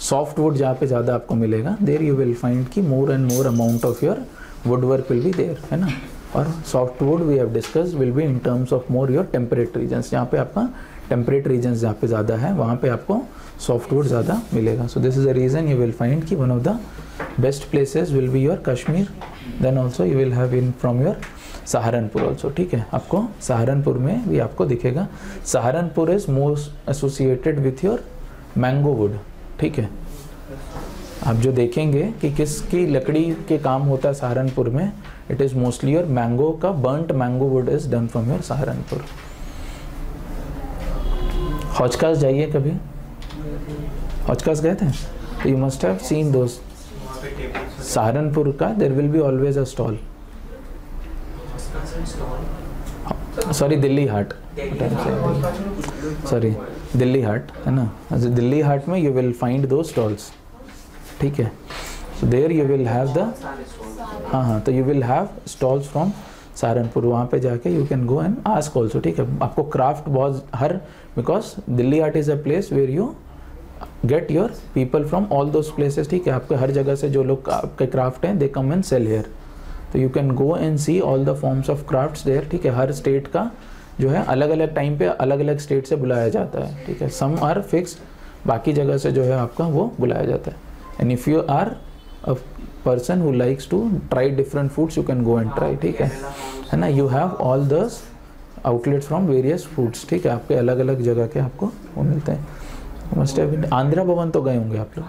Soft wood जहाँ पे ज़्यादा आपको मिलेगा, देयर यू विल फाइंड कि more and more amount of your wood work will be there, है ना। और soft wood we have discuss will be in terms of more your temperate regions, जहाँ पे आपका टेम्परेट रीजन्स जहाँ पे ज़्यादा है वहाँ पे आपको सॉफ्ट वुड ज़्यादा मिलेगा. So this is the reason you will find कि one of the best places will be your Kashmir. Then also you will have in from your Saharanpur also. ठीक है, आपको सहारनपुर में भी आपको दिखेगा. Saharanpur is most associated with your mango wood. ठीक है, आप जो देखेंगे कि किसकी लकड़ी के काम होता है सहारनपुर में, it is mostly your mango का, burnt mango wood is done from your Saharanpur. Hauz Khas जाइए कभी, हौजकास गए थे तो यू मस्ट हैव सीन दोस्त. सहारनपुर का there will be always a stall. Sorry Delhi Haat, sorry Delhi Haat है ना. दिल्ली हाट में यू विल फाइंड दो स्टॉल्स. ठीक है, so there you will have the, हाँ, तो you will have stalls from Saharanpur. वहाँ पे जाके you can go and ask also. ठीक है, आपको क्राफ्ट बहुत हर, because Delhi Haat is a place where you get your people from all those places. ठीक है, आपके हर जगह से जो लोग आपके क्राफ्ट हैं they come and sell here. तो you can go and see all the forms of crafts there. ठीक है, हर स्टेट का जो है अलग अलग टाइम पे अलग अलग स्टेट से बुलाया जाता है. ठीक है, सम आर फिक्स्ड, बाकी जगह से जो है आपका वो बुलाया जाता है. And if you are a person who likes to try different foods, you can go and try. ठीक है ना. You have all this outlets from various foods. ठीक है, आपके अलग अलग जगह के आपको वो मिलते हैं. Must have been. आंध्रा भवन तो गए होंगे आप लोग,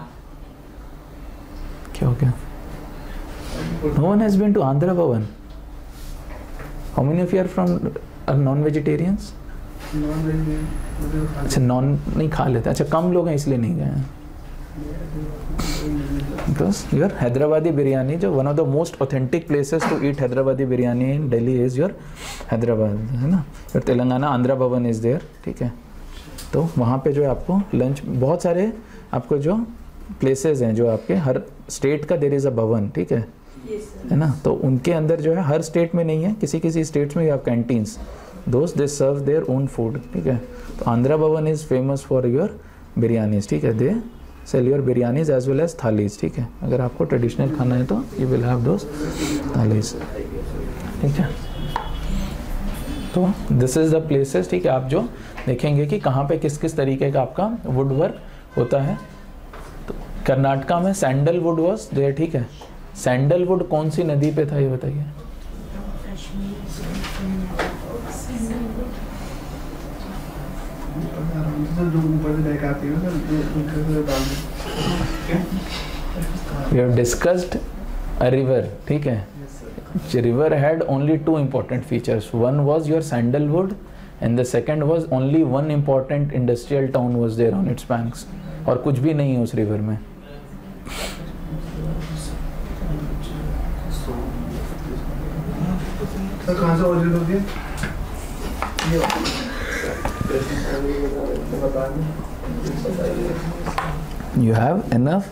क्या हो गया? No one has been to Andhra Bhavan. How many of you are non-vegetarians? अच्छा, नॉन नहीं खा लेते. अच्छा, कम लोग हैं इसलिए नहीं गए हैं. Because your Hyderabadi biryani, जो one of the most authentic places to eat Hyderabadi biryani in Delhi is your Hyderabad, है ना. Your Telangana Andhra Bhavan is there. ठीक है, तो वहाँ पे जो है आपको लंच, बहुत सारे आपको जो प्लेसेस हैं जो आपके हर स्टेट का देयर इज़ अ भवन. ठीक है, है ना. तो उनके अंदर जो है हर स्टेट में नहीं है, किसी किसी स्टेट्स में यू हैव कैंटीन्स, दोस्त they serve their own food. ठीक है, तो Andhra Bhavan is famous for your biryanis. ठीक है, they sell your biryanis as well as thalis. ठीक है, अगर आपको ट्रेडिशनल खाना है तो you will have those thalis. ठीक है, तो दिस इज़ द प्लेसेस. ठीक है, आप जो देखेंगे कि कहाँ पे किस किस तरीके का आपका वुड वर्क होता है. तो कर्नाटका में सैंडलवुड वॉज देयर. ठीक है, सैंडलवुड कौन सी नदी पे था ये बताइए. We have discussed a river. ठीक है, river had only two important features. One was your sandalwood and the second was only one important industrial town was there on its banks. और कुछ भी नहीं है उस रिवर में. कहाँ से ऑर्डर हो गया? You have enough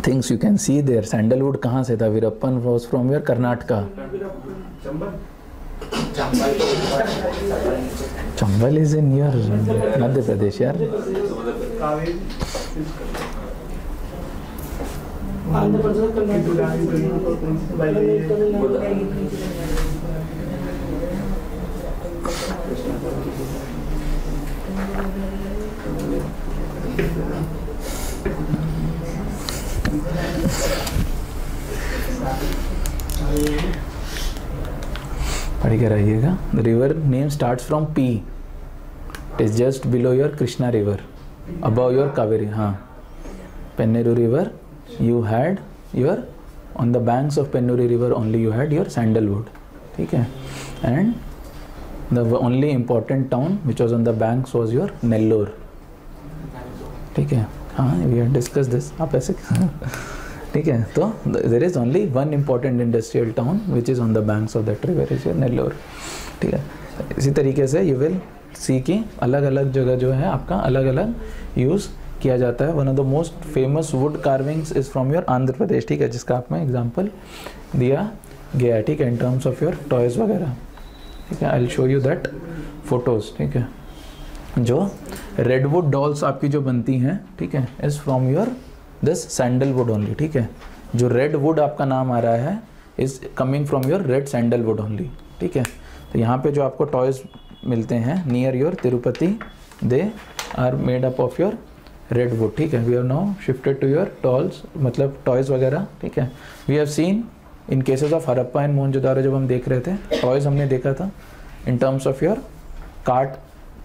things you can see there. Sandalwood कहाँ से था? Veerappan was from your Karnataka. Chambal is in your Madhya Pradesh यार. पढ़ के रहिएगा. The river name starts from P. It is just below your Krishna river, above your Kaveri. हाँ, Penneru river. You had your, on the banks of Pennuri river only you had your sandalwood. ठीक है, and the only important town which was on the banks was your Nellore. ठीक है, हाँ, we had discussed this. आप ऐसे ठीक है, तो there is only one important industrial town which is on the banks of that river is your Nellore. ठीक है, इसी तरीके से you will see कि अलग अलग जगह जो है आपका अलग अलग यूज़ किया जाता है. One of the most famous wood carvings is from your Andhra Pradesh. ठीक है, जिसका आपने एग्जांपल दिया गया है. ठीक है, इन टर्म्स ऑफ योर टॉयज़ वगैरह. ठीक है, I will show you that photos. ठीक है, जो रेडवुड डॉल्स आपकी जो बनती हैं, ठीक है, is from your this sandalwood only, ठीक है। जो रेड वुड आपका नाम आ रहा है is coming from your red sandalwood only, ठीक है। तो यहाँ पे जो आपको टॉयज़ मिलते हैं near your Tirupati, they are made up of your red wood, ठीक है। We are now shifted to your tolls, मतलब टॉयज़ वगैरह, ठीक है। We have seen in cases of Harappa and Mohenjodaro, जब हम देख रहे थे टॉयज़ हमने देखा था in terms of your cart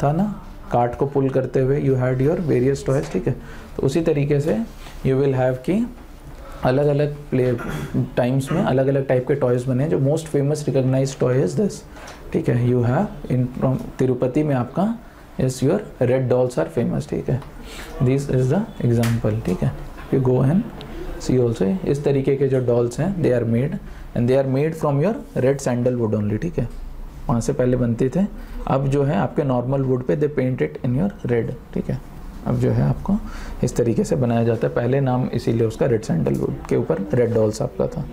था ना, कार्ट को पुल करते हुए you had your various toys, ठीक है। तो उसी तरीके से यू विल हैव कि अलग अलग प्ले टाइम्स में अलग अलग टाइप के टॉयज़ बने हैं। जो most famous recognised toy is this, ठीक है। You have in from Tirupati में आपका is your red dolls are famous, ठीक है। दिस इज़ द एग्जाम्पल, ठीक है। You go and see also, इस तरीके के जो डॉल्स हैं they are made and they are made from your red sandalwood only, ठीक है। वहाँ से पहले बनते थे, अब जो है आपके नॉर्मल वुड पे they paint it in your red, ठीक है। अब जो है आपको इस तरीके से बनाया जाता है। पहले नाम इसीलिए उसका रेड सैंडलवुड के ऊपर रेड डॉल्स आपका था।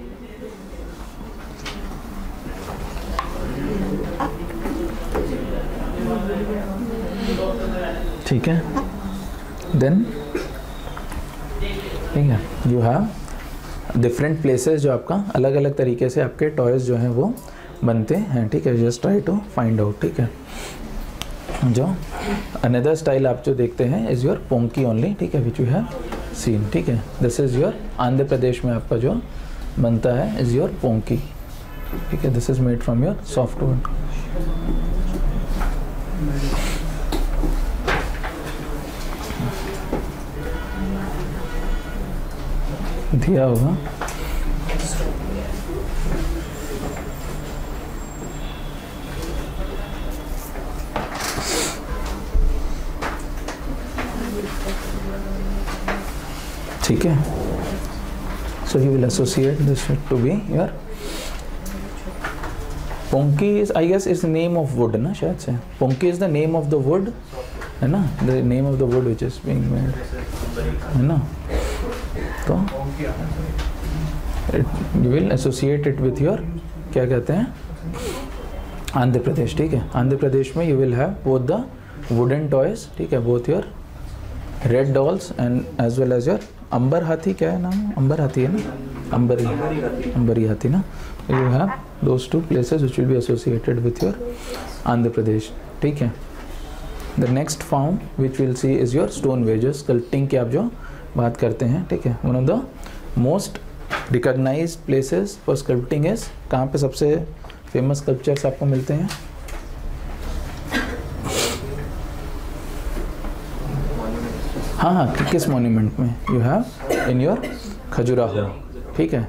ठीक है, देन ठीक है, यू हैव डिफरेंट प्लेसेस जो आपका अलग अलग तरीके से आपके टॉयज़ जो हैं वो बनते हैं, ठीक है। Just try to find out, ठीक है। जो अनदर स्टाइल आप जो देखते हैं इज़ योर पोंकी ओनली, ठीक है, विच यू हैव सीन, ठीक है। This is your Andhra Pradesh में आपका जो बनता है इज़ योर पोंकी, ठीक है। This is made from your softwood. दिया होगा ठीक है। So you will associate this to be your Ponki is, I guess is name of wood ना, शायद से Ponki is the name of the wood, है ना, the name of the wood which is being made, है ना। तो you will associate it with your क्या कहते हैं आंध्र प्रदेश, ठीक है। आंध्र प्रदेश में you will have both the wooden toys, ठीक है, both your red dolls and as well as your Ambar hathi, क्या है नाम, अंबर हाथी है ना, अंबरी हाथी ना। You have those two places which will be associated with your Andhra Pradesh, ठीक है। The next form which will see is your stone wedges, sculpting की आप जो बात करते हैं, ठीक है। One of the most recognised places for sculpting is, कहाँ पे सबसे फेमस स्कल्पचर्स आपको मिलते हैं? हाँ, किस मॉन्यूमेंट में? You have in your Khajuraho, ठीक है।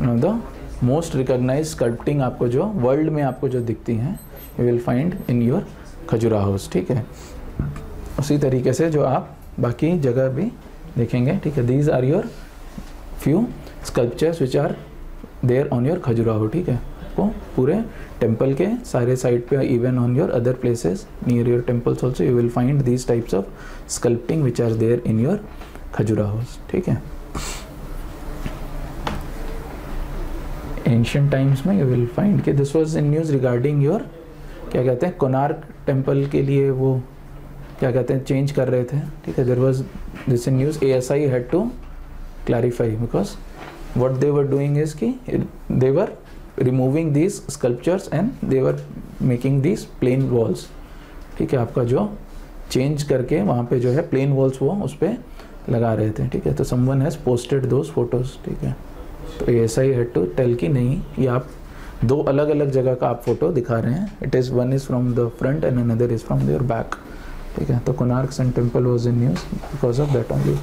One of the most recognised sculpting आपको जो वर्ल्ड में आपको जो दिखती हैं you will find in your Khajurahos, ठीक है। उसी तरीके से जो आप बाकी जगह भी देखेंगे, ठीक है। These are your few sculptures which are there on your Khajuraho, ठीक है। आपको पूरे टेम्पल के सारे साइड पे, even on your other places near your temples also you will find these types of sculpting which are there in your Khajurahos, ठीक है। Ancient times में यू विल फाइंड कि this was in news regarding your क्या कहते हैं Konark temple के लिए वो क्या कहते हैं चेंज कर रहे थे, ठीक है। There was this in news, ASI had to clarify because what they were doing is कि they were removing these sculptures and they were making these plain walls, ठीक है। आपका जो चेंज करके वहाँ पे जो है प्लेन वॉल्स वो उस पर लगा रहे थे, ठीक है। तो someone has posted those photos, ठीक है। तो ASI हैड टू टेल कि नहीं, ये आप दो अलग अलग जगह का आप फोटो दिखा रहे हैं। It is one is from the front and another is from your back, ठीक है। तो Konark sun temple was in news because of that only.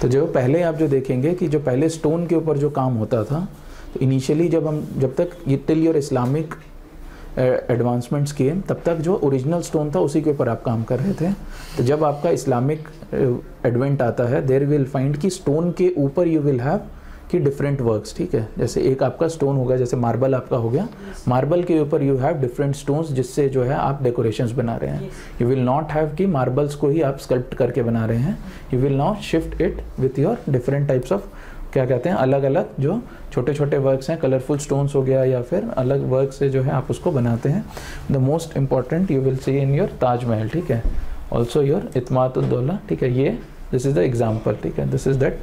तो जो पहले आप जो देखेंगे कि जो पहले स्टोन के ऊपर जो काम होता था, तो इनिशियली जब तक ये टिल योर इस्लामिक एडवांसमेंट्स किए तब तक जो ओरिजिनल स्टोन था उसी के ऊपर आप काम कर रहे थे। तो जब आपका इस्लामिक एडवेंट आता है, देयर विल फाइंड कि स्टोन के ऊपर यू विल हैव कि डिफरेंट वर्क्स, ठीक है। जैसे एक आपका स्टोन होगा, जैसे मार्बल आपका हो गया, मार्बल के ऊपर यू हैव डिफरेंट स्टोन्स जिससे जो है आप डेकोरेशंस बना रहे हैं। यू विल नॉट हैव कि मार्बल्स को ही आप स्कल्प्ट करके बना रहे हैं, you will not shift it with your different types of क्या कहते हैं अलग अलग जो छोटे छोटे वर्क्स हैं, कलरफुल स्टोन्स हो गया या फिर अलग वर्क से जो है आप उसको बनाते हैं। The most important you will C in your Taj Mahal, ठीक है। ऑल्सो योर इत्मातुद्दौला, ठीक है, ये दिस इज द एग्जाम्पल, ठीक है, दिस इज दैट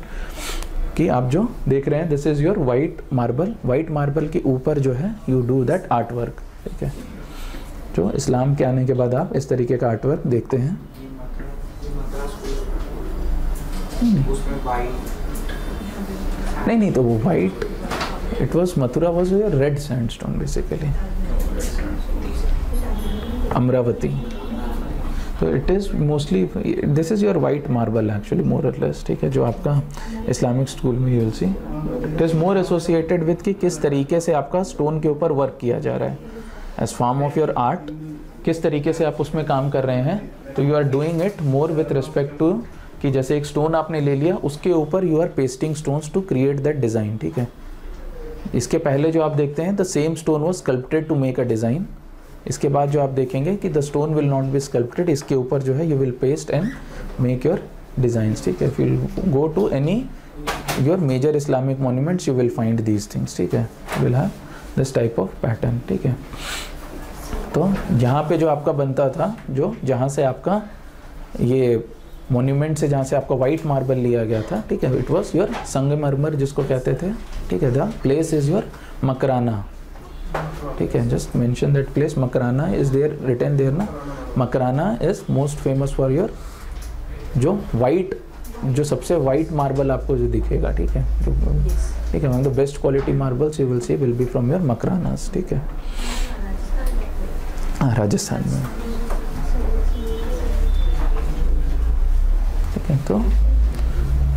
कि आप जो देख रहे हैं this is your white marble के ऊपर जो है you do that art work, ठीक है, जो इस्लाम के आने के बाद आप इस तरीके का आर्ट वर्क देखते हैं। नहीं तो वो white, it was Mathura was your red sandstone basically, Amaravati, तो it is mostly this is your white marble actually more or less, ठीक है, जो आपका इस्लामिक स्कूल में you will see it is more associated with कि किस तरीके से आपका स्टोन के ऊपर वर्क किया जा रहा है as form of your art, किस तरीके से आप उसमें काम कर रहे हैं, तो you are doing it more with respect to कि जैसे एक स्टोन आपने ले लिया उसके ऊपर you are pasting stones to create that design, ठीक है। इसके पहले जो आप देखते हैं the same stone was sculpted to make a design, इसके बाद जो आप देखेंगे कि the stone will not be sculpted, इसके ऊपर जो है you will paste and make your designs, ठीक है। If you go to any your major Islamic monuments you will find these things, ठीक है, will have this type of pattern, ठीक है। तो यहाँ पे जो आपका बनता था, जो जहाँ से आपका ये मॉन्यूमेंट से जहाँ से आपका वाइट मार्बल लिया गया था, ठीक है, इट वॉज योर संगमरमर जिसको कहते थे, ठीक है, the place is your Makrana, ठीक है, just mention that place Makrana is there written there ना, Makrana is most famous for your जो वाइट, जो सबसे वाइट मार्बल आपको जो दिखेगा, ठीक है, ठीक है, one of the best quality marbles you will see will be from your Makranas, ठीक है, राजस्थान में, ठीक है।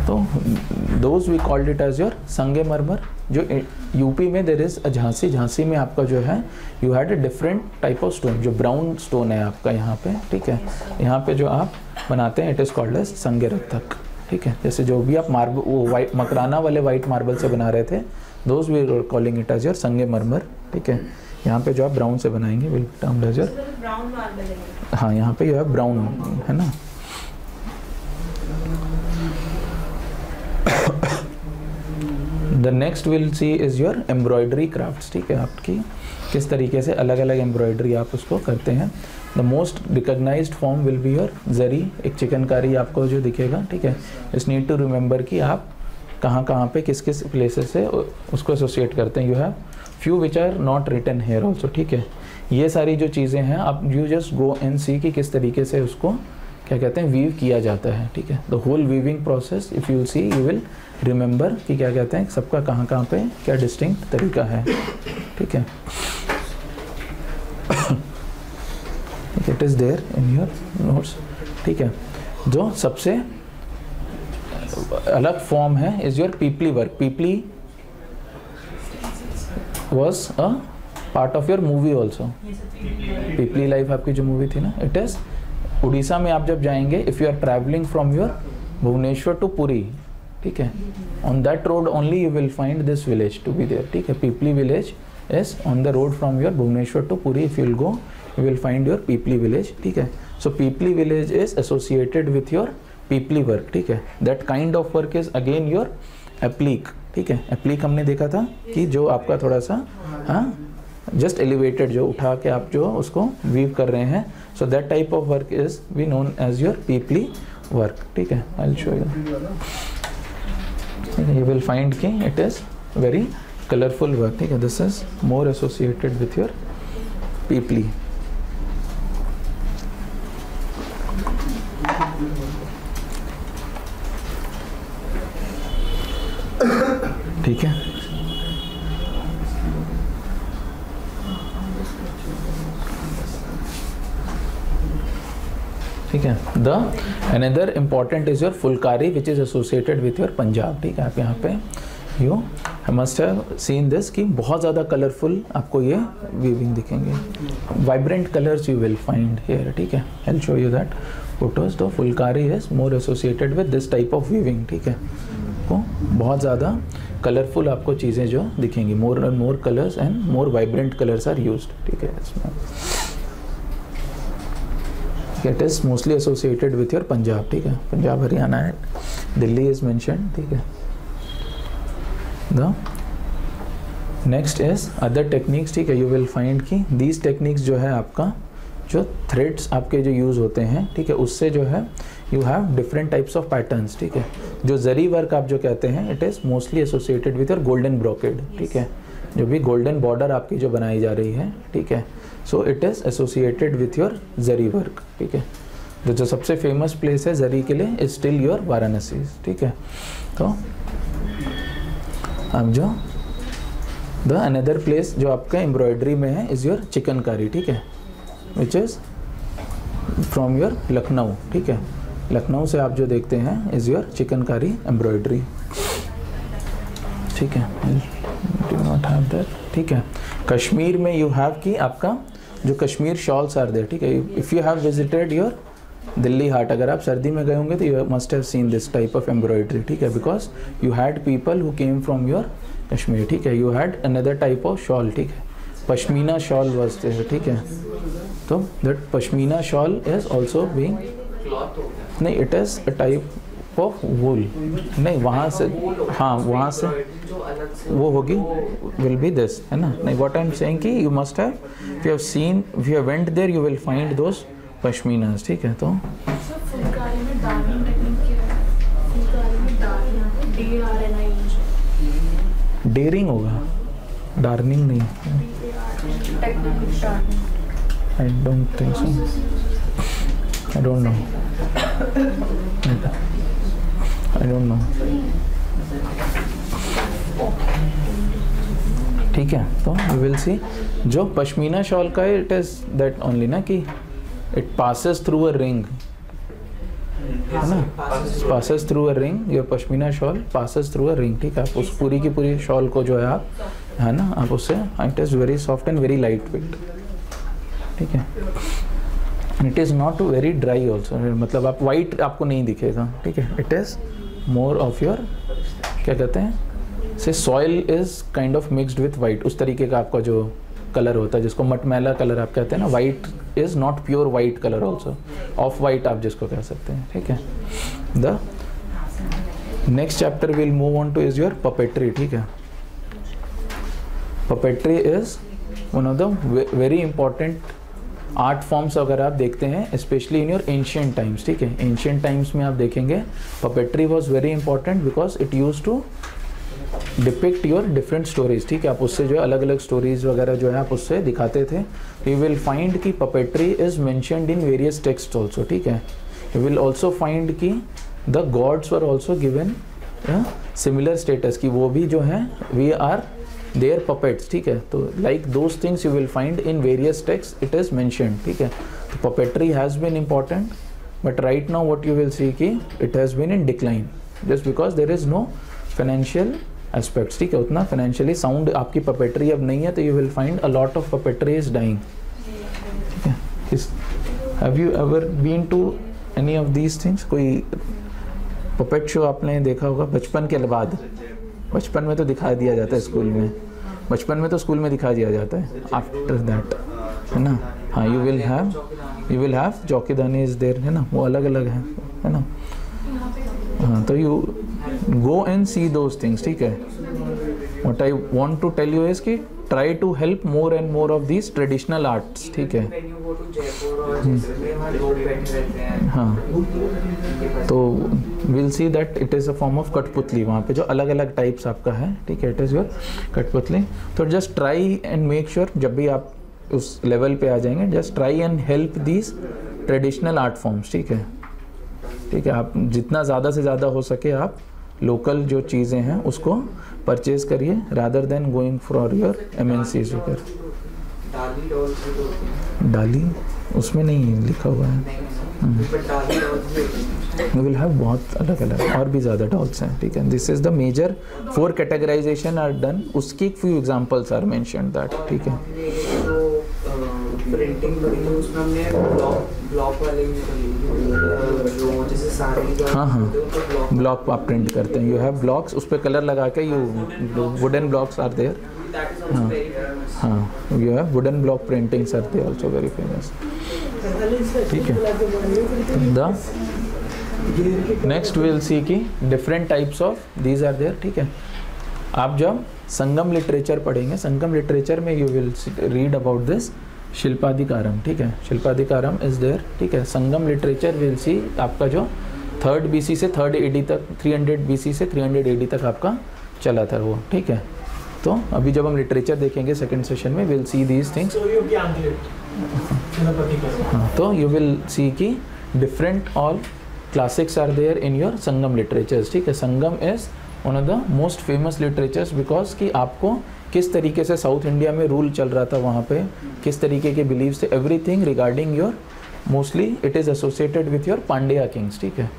तो those we called it as your sangmarmar, जो यूपी में देर इज झांसी में आपका जो है you had a different type of stone, जो ब्राउन स्टोन है आपका यहाँ पे, ठीक है, यहाँ पे जो आप बनाते हैं इट इज कॉल्ड एज संगरत्थक, ठीक है, जैसे जो भी आप मार्बल वो वाइट मकराना वाले वाइट मार्बल से बना रहे थे those we calling it as your संगमरमर, ठीक है। यहाँ पे जो आप ब्राउन से बनाएंगे will termed as your brown marble, हाँ, यहाँ पे यह ब्राउन है ना। The next will see is your embroidery crafts, ठीक है, आपकी किस तरीके से अलग अलग एम्ब्रॉयडरी आप उसको करते हैं। The most recognised form will be your zari, एक चिकनकारी आपको जो दिखेगा, ठीक है, इस नीड टू रिमेंबर कि आप कहाँ पे किस किस प्लेसेस से उसको एसोसिएट करते हैं। You have few which are not written here also, ठीक है, ये सारी जो चीज़ें हैं आप you just go and see कि किस तरीके से उसको क्या कहते हैं वीव किया जाता है, ठीक है। The whole weaving process if you see you will remember कि क्या कहते हैं सबका कहाँ पे क्या डिस्टिंक्ट तरीका है, ठीक है। It is there in your notes, ठीक है। जो सबसे अलग फॉर्म है is your Pipli work. Pipli was a part of your movie also, Pipli life आपकी जो मूवी थी ना, इट इज़ उड़ीसा में आप जब जाएंगे if you are travelling from your Bhubaneswar to Puri, ठीक है, on that road only you will find this village to be there, ठीक है। Pipli village is on the road from your Bhubaneswar to Puri, if you will go you will find your Pipli village, ठीक है। So Pipli village is associated with your Pipli work, ठीक है। That kind of work is again your एप्लीक, ठीक है। एप्लीक हमने देखा था कि जो आपका थोड़ा सा जस्ट एलिवेटेड जो उठा के आप जो उसको वीव कर रहे हैं, so that type of work is be known as your Pipli work, ठीक है। I will show you, you will find कि it is very colorful work, ठीक है। This is more associated with your pipli, ठीक है। ठीक है। The another important is your Phulkari which is associated with your Punjab, ठीक है। आप यहाँ पे you must have seen this कि बहुत ज़्यादा कलरफुल आपको ये वीविंग दिखेंगे, vibrant colours you will find here, ठीक है। I will show you that photos. तो Phulkari is more associated with this type of weaving, ठीक है। को बहुत ज़्यादा कलरफुल आपको चीज़ें जो दिखेंगी, more and more colours and more vibrant colours are used, ठीक है। इसमें it is mostly associated with your Punjab, ठीक है। पंजाब हरियाणा है, दिल्ली इज मेंशन्ड, ठीक है। The next is other techniques, ठीक है। यू विल फाइंड कि दीज टेक्निक्स जो है आपका जो थ्रेड्स आपके जो यूज़ होते हैं, ठीक है, उससे जो है you have different types of patterns, ठीक है। जो जरी वर्क आप जो कहते हैं, it is mostly associated with your golden brocade, ठीक है, जो भी गोल्डन बॉर्डर आपकी जो बनाई जा रही है, ठीक है, so it is associated with your zari work, ठीक है। जो सबसे फेमस प्लेस है जरी के लिए इज स्टिल योर वाराणसी, ठीक है। तो अब जो द अनदर प्लेस जो आपका एम्ब्रॉयडरी में है इज़ योर चिकनकारी, ठीक है, which is from your Lucknow, ठीक है। लखनऊ से आप जो देखते हैं इज़ योर चिकनकारी एम्ब्रॉयडरी, ठीक है। डू नॉट हैव दैट, ठीक है। कश्मीर में यू हैव कि आपका जो कश्मीर शॉल्स आर देयर, ठीक है। If you have visited your Delhi Haat, अगर आप सर्दी में गए होंगे तो you must have seen this type of embroidery, ठीक है, because you had people who came from your Kashmir, ठीक है। You had another type of shawl, ठीक है, पश्मीना शॉल वाज देयर, ठीक है। तो that pashmina shawl is also being, नहीं, it is a type of wool, नहीं, वहाँ से, हाँ, वहाँ से वो होगी, विल बी दिस, है ना। नहीं, व्हाट आई एम सेइंग कि you must have, if you have seen, if you have went there you will find those pashminas, ठीक है। तो फुलकारी में डार्निंग टेक्निक क्या है? फुलकारी में डार्निंग, DRNING, डेयरिंग होगा, डार्निंग नहीं, technique darning, I don't think so, I don't know, I don't know, ठीक है। तो यू विल सी जो पश्मीना शॉल का है, इट इज़ दैट ओनली ना कि it passes through a ring, है ना, passes through a ring, your pashmina shawl passes through a ring, ठीक है। आप उस पूरी की पूरी शॉल को जो है आप, है ना, आप उससे, it is very soft and very light weight, ठीक है। It is not very dry also, मतलब आप वाइट आपको नहीं दिखेगा, ठीक है। It is more of your, क्या कहते हैं, से soil is kind of mixed with white, उस तरीके का आपका जो कलर होता है, जिसको मटमैला कलर आप कहते हैं ना। White is not pure white colour also, off white आप जिसको कह सकते हैं, ठीक है। The next chapter will move on to is your puppetry, ठीक है। Puppetry is one of the very important art forms अगर आप देखते हैं, especially in your ancient times, ठीक है। एंशिएंट टाइम्स में आप देखेंगे puppetry was very important because it use to depict your different stories, ठीक है। आप उससे जो है अलग अलग स्टोरीज वगैरह जो है आप उससे दिखाते थे। यू विल फाइंड कि puppetry is mentioned in various text also, ठीक है। यू विल ऑल्सो फाइंड कि the gods were also given similar status, कि वो भी जो है वी आर देयर पपेट्स, ठीक है। तो like those things you will find in various text it is mentioned, ठीक है। तो puppetry has been important, but right now what you will see कि it has been in decline just because there is no financial aspects, ठीक है। उतना financially sound आपकी puppetry अब नहीं है, तो you will find a lot of puppetry is dying, ठीक है। Have you ever been to any of these things? कोई पपेट शो आपने देखा होगा बचपन के बाद? बचपन में तो दिखा दिया जाता है स्कूल में, बचपन में तो स्कूल में दिखा दिया जाता है। आफ्टर दैट, है ना, हाँ, यू विल हैव चौकीदानी इज देयर, है ना, वो अलग अलग है ना। हाँ, तो you go and see those things, ठीक है। What I want to tell you is कि try to help more and more of these traditional arts, ठीक है। हाँ, तो will see that it is a form of kathputli, वहाँ पे जो अलग अलग टाइप्स आपका है, ठीक है। इट इज़ योर कठपुतली। तो just try and make sure जब भी आप उस लेवल पे आ जाएंगे, just try and help these traditional art forms, ठीक है, ठीक है। आप जितना ज़्यादा से ज़्यादा हो सके आप लोकल जो चीज़ें हैं उसको परचेज करिए rather than going for your MNCs वगैरह। डाली उसमें नहीं लिखा हुआ है, वी विल हैव बहुत अलग अलग और भी ज़्यादा डॉल्स हैं, ठीक है। This is the major 4 categorisation are done, उसकी few examples are mentioned that, ठीक है। प्रिंटिंग करी तो उसमें हमने ब्लॉक वाले जो जैसे साड़ी, हाँ, ब्लॉक आप प्रिंट करते हैं, यू हैव ब्लॉक्स, उस पर कलर लगा के you wooden blocks are there, हाँ, you have wooden block printings are there also very famous, ठीक है। द नेक्स्ट विल सी की different types of these are there, ठीक है। आप जब संगम लिटरेचर पढ़ेंगे, संगम लिटरेचर में you will read about this Shilpadhikaram, ठीक है, शिल्पाधिकारम इज देयर, ठीक है। संगम लिटरेचर विल सी आपका जो 3rd BC से 3rd AD तक, 300 BC से 300 AD तक आपका चला था वो, ठीक है। तो अभी जब हम लिटरेचर देखेंगे सेकंड सेशन में, विल सी दीज थिंग्स। हाँ, तो यू विल सी कि different all classics are there in your Sangam literatures, ठीक है। Sangam is one of the most famous literatures because कि आपको किस तरीके से साउथ इंडिया में रूल चल रहा था वहाँ पे, किस तरीके के बिलीव्स थे, everything regarding your, mostly it is associated with your Pandya Kings, ठीक है।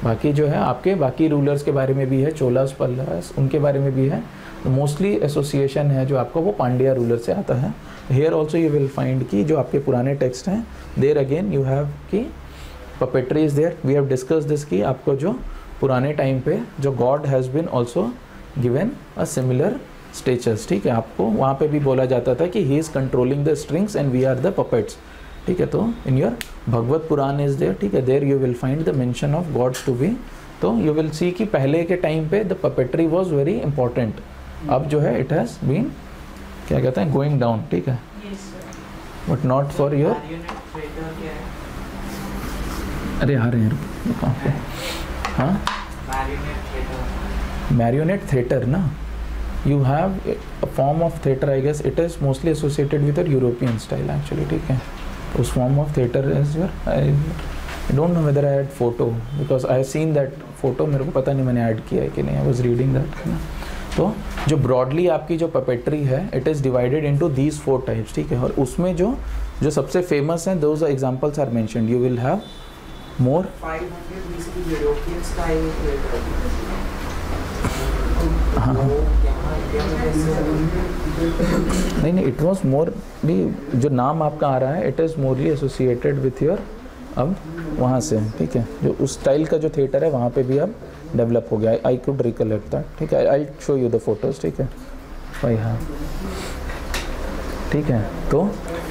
बाकी जो है आपके बाकी रूलर्स के बारे में भी है, चोलास पल्लास उनके बारे में भी है, मोस्टली एसोसिएशन है जो आपका वो पांड्या रूलर से आता है। Here also you will find कि जो आपके पुराने टेक्स्ट हैं, देयर अगेन यू हैव कि puppetry is there, we have discuss this कि आपको जो पुराने टाइम पे जो god has been also given a similar statures, ठीक है। आपको वहाँ पे भी बोला जाता था कि he is controlling the strings and we are the puppets, ठीक है। तो in your Bhagavat Puran is there, ठीक है, there you will find the mention of gods to be. तो यू विल सी कि पहले के टाइम पे the puppetry was very important, अब जो है इट हैज़ बीन क्या कहते हैं गोइंग डाउन, ठीक है, बट नॉट फॉर योर। अरे हाँ रे हाँ, मैरियोनेट थिएटर ना, you have a form of theater, I guess it is mostly associated with your European style actually, ठीक है। उस form of theater is your, I don't know whether I had photo because I have seen that photo, मेरे को पता नहीं मैंने add किया है कि नहीं, I was reading that। तो जो broadly आपकी जो puppetry है, it is divided into these 4 types, ठीक है। और उसमें जो सबसे famous हैं, those examples are mentioned, you will have more 500 BC European style theater। हाँ नहीं, इट वॉज मोर, जो नाम आपका आ रहा है it is morally associated with your, अब वहाँ से, ठीक है, जो उस स्टाइल का जो थिएटर है वहाँ पे भी अब डेवलप हो गया। आई कुड रिकलेक्ट दैट, ठीक है, I show you the photos, ठीक है भाई, हाँ ठीक है। तो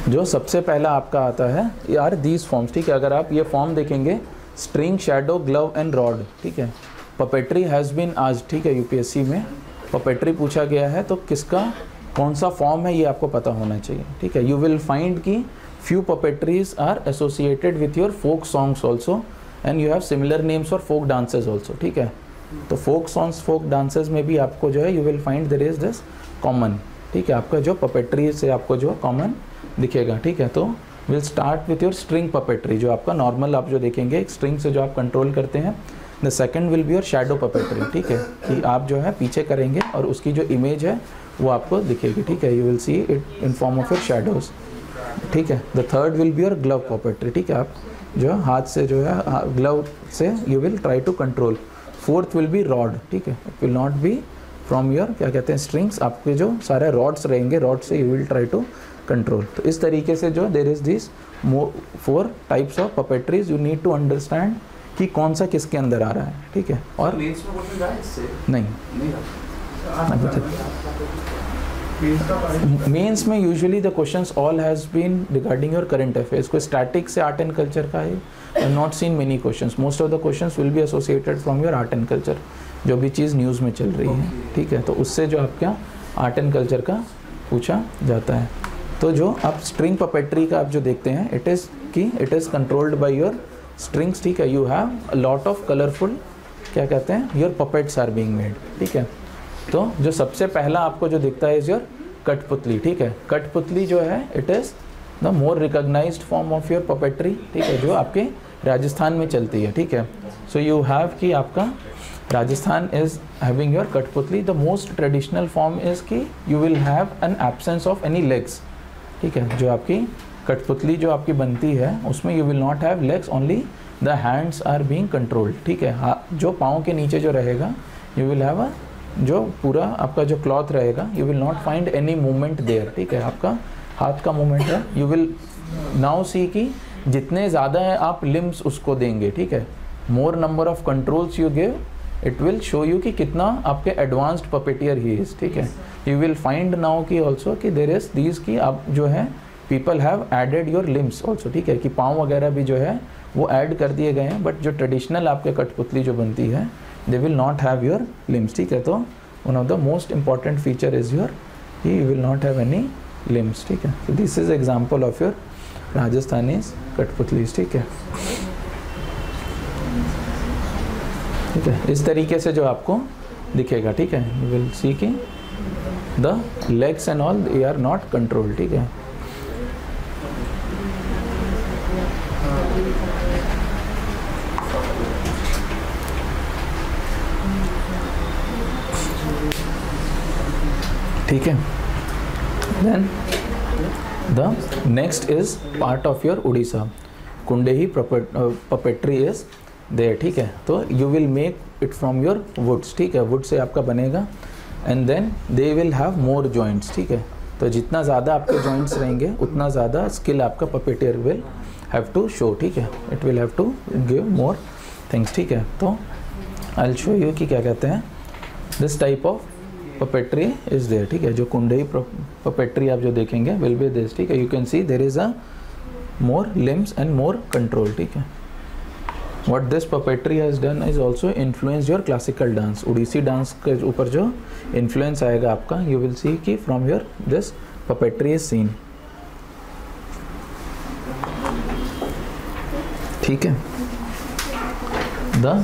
जो सबसे पहला आपका आता है यार दीज फॉर्म्स, ठीक है, अगर आप ये फॉर्म देखेंगे, string, shadow, glove and rod, ठीक है। पपेट्री हैज़ बीन आज, ठीक है, यूपीएससी में पपेट्री पूछा गया है तो किसका कौन सा फॉर्म है ये आपको पता होना चाहिए, ठीक है। यू विल फाइंड कि few puppetries are associated with your folk songs also and you have similar names for folk dances also, ठीक है। तो फोक सॉन्ग्स, फोक डांसेज में भी आपको जो है you will find there is this common, ठीक है, आपका जो पपेट्री से आपको जो कॉमन दिखेगा, ठीक है। तो will start with your string puppetry, जो आपका नॉर्मल आप जो देखेंगे स्ट्रिंग से जो आप कंट्रोल करते हैं। The second will be your shadow puppetry, ठीक है, कि आप जो है पीछे करेंगे और उसकी जो इमेज है वो आपको दिखेगी, ठीक है, you will see it in form of your shadows, ठीक है। The third will be your glove puppetry, ठीक है, आप जो हाथ से जो है ग्लव से you will try to control. Fourth will be rod, ठीक है, it will not be from your क्या कहते हैं स्ट्रिंग्स, आपके जो सारे रॉड्स रहेंगे, रॉड से you will try to control. तो इस तरीके से जो there is this 4 types of puppetries, you need to understand कि कौन सा किसके अंदर आ रहा है, ठीक है। और नहीं मेंस में usually the questions all has been regarding your current affairs, कोई स्टैटिक से आर्ट एंड कल्चर का है, I have not seen many questions, most of the questions will be associated from your art and culture, जो भी चीज़ news में चल रही है, ठीक है। तो उससे जो आपका आर्ट एंड कल्चर का पूछा जाता है। तो जो आप स्ट्रिंग पपेट्री का आप जो देखते हैं, it is controlled by your strings, ठीक है। You have a lot of colourful क्या कहते हैं your puppets are being made, ठीक है। तो जो सबसे पहला आपको जो दिखता है इज योर कठपुतली, ठीक है। कठपुतली जो है it is the more recognised form of your puppetry, ठीक है, जो आपके राजस्थान में चलती है, ठीक है। सो यू हैव कि आपका Rajasthan is having your kathputli. The most traditional form is कि you will have an absence of any legs, ठीक है। जो आपकी कठपुतली जो आपकी बनती है उसमें you will not have legs, only the hands are being controlled, ठीक है। जो पाँव के नीचे जो रहेगा यू विल हैव अ जो पूरा आपका जो क्लॉथ रहेगा, you will not find any movement there, ठीक है। आपका हाथ का मूवमेंट है, यू विल नाउ सी कि जितने ज़्यादा है आप लिम्स उसको देंगे, ठीक है। More number of controls you give, it will show you कि कितना आपके एडवांस्ड पपेटियर ही इज़, ठीक है। यू विल फाइंड नाउ कि ऑल्सो कि देर इज दीज की आप जो है people have added your limbs also, ठीक है, कि पाँव वगैरह भी जो है वो ऐड कर दिए गए हैं, बट जो ट्रेडिशनल आपके कठपुतली जो बनती है they will not have your limbs, ठीक है। तो one of the most important feature is your you will not have any limbs, ठीक है. So this is example of your Rajasthani's कठपुतलीज, ठीक है. ठीक है, इस तरीके से जो आपको दिखेगा, ठीक है. You will see कि the legs and all they are not controlled, ठीक है. ठीक है. Then the next is part of your Odisha. Kundehi puppetry is there, ठीक है. तो you will make it from your woods, ठीक है. wood से आपका बनेगा and then they will have more joints, ठीक है. तो जितना ज़्यादा आपके joints रहेंगे उतना ज़्यादा skill आपका puppeteer will have to show, ठीक है. it will have to give more things, ठीक है. तो I'll show you कि क्या कहते हैं. this type of puppetry is there, ठीक है. जो कुंडेही puppetry आप जो देखेंगे will be this, ठीक है. you can see there is a more limbs and more control, ठीक है. what this puppetry has done is also influence your classical dance. Odissi dance के ऊपर जो influence आएगा आपका, you will see कि from your this puppetry is seen, ठीक है. the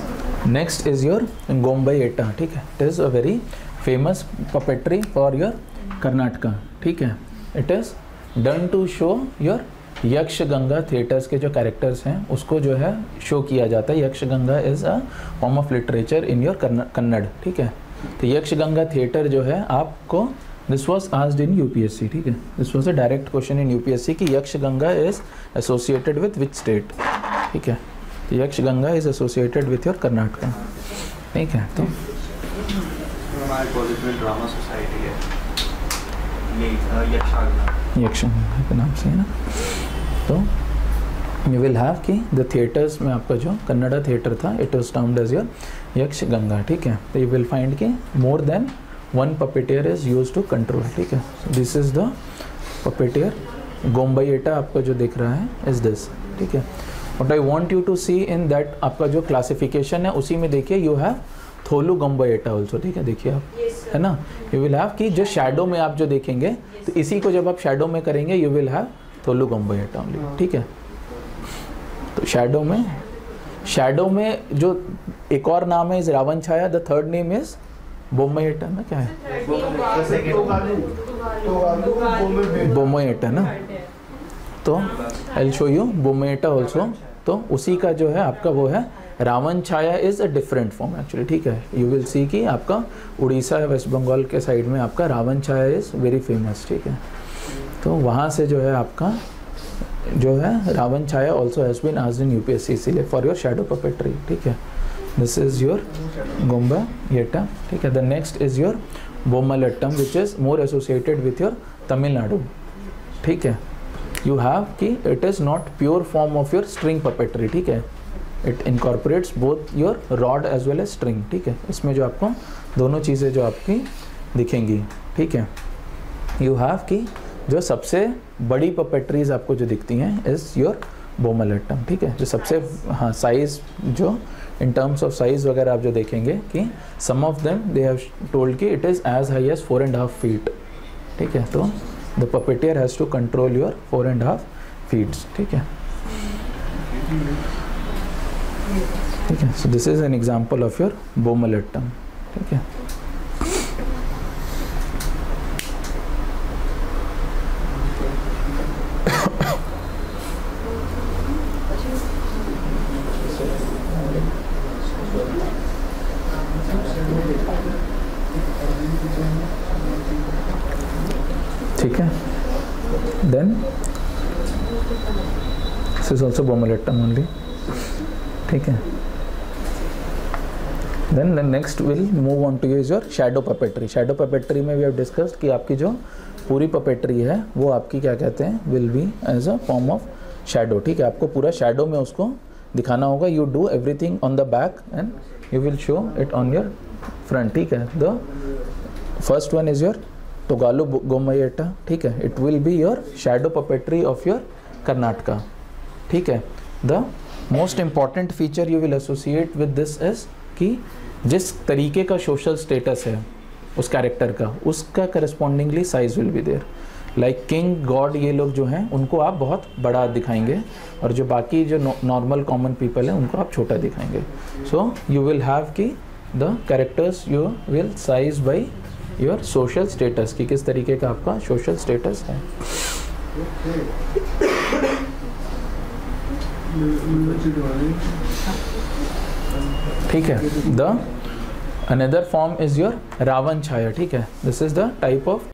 next is your Gombayetta, ठीक है. it is a very famous puppetry for your Karnataka, ठीक है. it is done to show your यक्ष गंगा थिएटर्स के जो कैरेक्टर्स हैं उसको जो है शो किया जाता है. यक्ष Ganga is a form of literature in your Kannada, ठीक है. तो यक्ष गंगा थिएटर जो है आपको, this was asked in UPSC, ठीक है. This was a direct question in UPSC कि यक्ष Ganga is associated with which state, ठीक है. तो यक्ष Ganga is associated with your Karnataka, ठीक है. तो हमारे कॉलेज में ड्रामा सोसाइटी है, यक्षगंगा के नाम से है ना. तो यू विल हैव कि द थिएटर्स में आपका जो कन्नड़ा थिएटर था it was termed as your Yakshagana, ठीक है. तो यू विल फाइंड कि more than one puppeteer is used to control, ठीक है. This is the puppeteer. Gombeyatta आपका जो दिख रहा है इज दिस, ठीक है. What I want you to see in that आपका जो क्लासिफिकेशन है उसी में देखिए यू हैव थोलू गोम्बाइएटा ऑल्सो, ठीक है. देखिए आप, है ना. यू विल हैव कि जो शैडो में आप जो देखेंगे तो इसी को जब आप शैडो में करेंगे you will have Tholu गोम्बाइएटा only, ठीक है. तो शैडो में जो एक और नाम है is Ravana Chhaya. The third name is Bombeyatta ना, क्या है बोम्बाइएटा ना. तो I will show you Bombeyatta also. तो उसी का जो है आपका वो है Ravana Chhaya is a different form actually, ठीक है. यू विल सी कि आपका उड़ीसा वेस्ट बंगाल के साइड में आपका Ravan Chhaya is very famous, ठीक है. तो वहाँ से जो है आपका जो है Ravana Chhaya also has been asked in UPSC, इसीलिए फॉर योर शैडो पपेट्री, ठीक है. दिस इज योर गोम्बाइएटा, ठीक है. The next is your Bommalattam which is more associated with your Tamil Nadu, ठीक है. यू हैव कि it is not pure form of your string puppetry, ठीक है. It incorporates both your rod as well as string, ठीक है. इसमें जो आपको दोनों चीज़ें जो आपकी दिखेंगी, ठीक है. यू हैव कि जो सबसे बड़ी पपेट्रीज आपको जो दिखती हैं इज योर बोम्मलट्टम, ठीक है. जो सबसे हाँ साइज जो इन टर्म्स ऑफ साइज वगैरह आप जो देखेंगे कि some of them they have told कि it is as high as 4.5 feet, ठीक है. तो the puppeteer has to control your 4.5 feet, ठीक है. ठीक है. So this is an example of your Bommalattam, ठीक है. ठीक है. Then this is also Bommalattam only, ठीक है. Then next will move on to use your shadow puppetry. Shadow puppetry में वी हैव डिस्कस्ड कि आपकी जो पूरी पपेट्री है वो आपकी क्या कहते हैं will be as a form of shadow, ठीक है. आपको पूरा शैडो में उसको दिखाना होगा. You do everything on the back end you will show it on your front, ठीक है. The first one is your Togalu Gombeyatta, ठीक है. It will be your shadow puppetry of your Karnataka, ठीक है. The most important feature you will associate with this is कि जिस तरीके का सोशल स्टेटस है उस कैरेक्टर का उसका correspondingly size will be there. Like king god, ये लोग जो हैं उनको आप बहुत बड़ा दिखाएंगे, और जो बाकी जो नॉर्मल कॉमन पीपल हैं उनको आप छोटा दिखाएंगे. सो यू विल हैव कि the characters you will size by your social status, कि किस तरीके का आपका सोशल स्टेटस है. ठीक है. The another form is your Ravana Chhaya. ठीक है, this is the type of